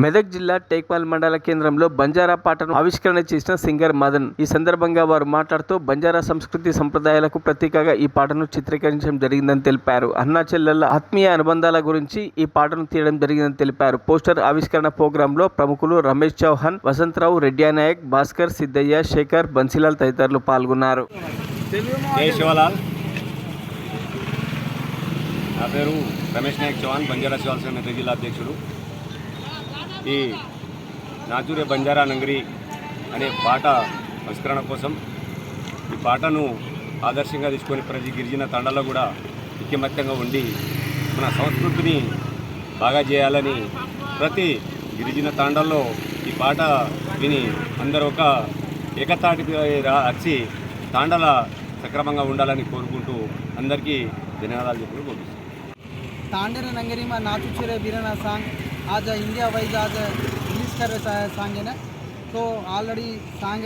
మెదక్ జిల్లా టేక్మాల్ మండల కేంద్రంలో బంజారా పాటను ఆవిష్కరణ చేసిన సింగర్ మదన్. ఈ సందర్భంగా వారు మాట్లాడుతూ బంజారా సంస్కృతి సంప్రదాయాలకు ప్రతీకగా ఈ పాటను చిత్రీకరించడం జరిగిందని తెలిపారు. అన్నా చెల్లెళ్ల ఆత్మీయ అనుబంధాల గురించి ఈ పాటను తీయడం జరిగిందని తెలిపారు. పోస్టర్ ఆవిష్కరణ ప్రోగ్రాంలో ప్రముఖులు రమేష్ చౌహాన్, వసంతరావు, రెడ్డి నాయక్, భాస్కర్, సిద్ధయ్య, శేఖర్, బన్సీలాల్ తదితరులు పాల్గొన్నారు. నా పేరు రమేష్ నాయక్ చౌహాన్, బంజారా శివాల సంఘ మెదక్ జిల్లా అధ్యక్షుడు. ఈ నాచూరే బంజారా నంగరి అనే పాట ఆవిష్కరణ కోసం ఈ పాటను ఆదర్శంగా తీసుకొని ప్రతి గిరిజన తండాల్లో కూడా ఐకమత్యంగా ఉండి మన సంస్కృతిని బాగా చేయాలని ప్రతి గిరిజన తాండాల్లో ఈ పాట విని అందరూ ఒక ఏకతాటికి వచ్చి తాండాల సక్రమంగా ఉండాలని కోరుకుంటూ అందరికీ ధన్యవాదాలు చెప్పుకుంటూ పంపిస్తాను. तांडेर नंगरी में नाचू चुरे बीरना सॉन्ग आज इंडिया वाइज आज रिलीज कर रहे सॉन्ग है ना, तो ऑलरेडी सॉन्ग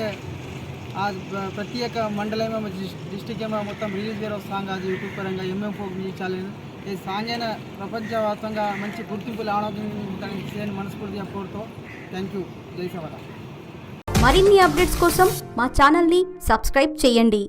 आज प्रत्येक मंडल में डिस्ट्रिक्ट में మొత్తం రిలీజ్ అయ్యే సాంగ్ आज యూట్యూబ్ పరంగా ఎంఎం ఫోక్ న్యూస్ ఛానల్ ఈ సాంగ్ అయినా ప్రపంచవ్యాప్తంగా మంచి గుర్తింపు రావడానికి మనస్ఫూర్తిగా కోరుతూ థ్యాంక్ యూ. జై సవత. మరిన్ని అప్డేట్స్ కోసం మా ఛానల్ని సబ్స్క్రైబ్ చేయండి.